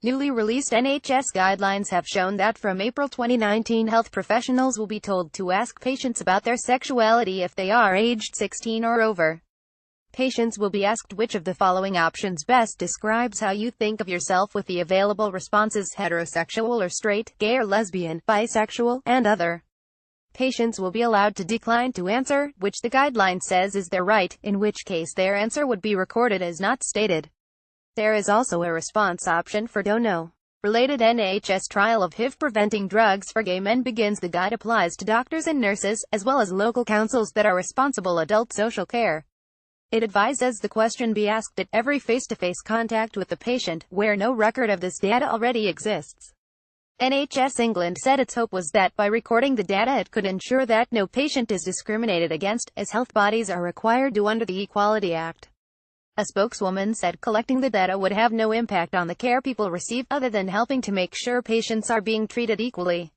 Newly released NHS guidelines have shown that from April 2019, health professionals will be told to ask patients about their sexuality if they are aged 16 or over. Patients will be asked which of the following options best describes how you think of yourself, with the available responses heterosexual or straight, gay or lesbian, bisexual, and other. Patients will be allowed to decline to answer, which the guideline says is their right, in which case their answer would be recorded as not stated. There is also a response option for don't know. Related NHS trial of HIV-preventing drugs for gay men begins. The guide applies to doctors and nurses, as well as local councils that are responsible adult social care. It advises the question be asked at every face-to-face contact with the patient, where no record of this data already exists. NHS England said its hope was that by recording the data it could ensure that no patient is discriminated against, as health bodies are required to under the Equality Act. A spokeswoman said collecting the data would have no impact on the care people receive, other than helping to make sure patients are being treated equally.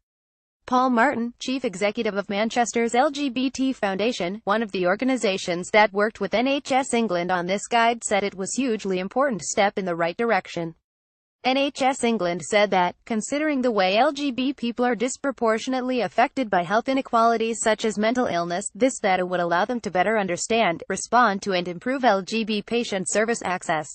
Paul Martin, chief executive of Manchester's LGBT Foundation, one of the organisations that worked with NHS England on this guide, said it was a hugely important step in the right direction. NHS England said that, considering the way LGBT people are disproportionately affected by health inequalities such as mental illness, this data would allow them to better understand, respond to and improve LGBT patient service access.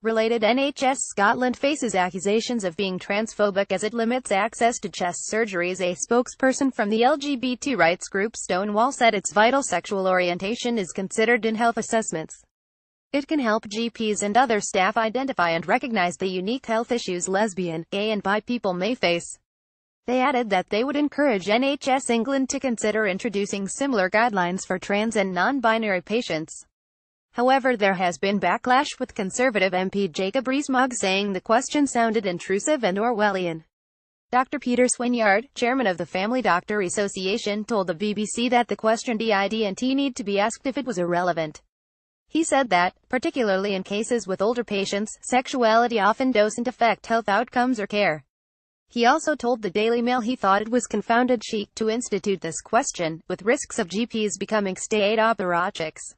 Related NHS Scotland faces accusations of being transphobic as it limits access to chest surgeries. A spokesperson from the LGBT rights group Stonewall said its vital sexual orientation is considered in health assessments. It can help GPs and other staff identify and recognize the unique health issues lesbian, gay and bi people may face. They added that they would encourage NHS England to consider introducing similar guidelines for trans and non-binary patients. However, there has been backlash, with Conservative MP Jacob Rees-Mogg saying the question sounded intrusive and Orwellian. Dr. Peter Swinyard, chairman of the Family Doctor Association, told the BBC that the question didn't need to be asked if it was irrelevant. He said that, particularly in cases with older patients, sexuality often doesn't affect health outcomes or care. He also told the Daily Mail he thought it was confounded chic to institute this question, with risks of GPs becoming state apparatchiks.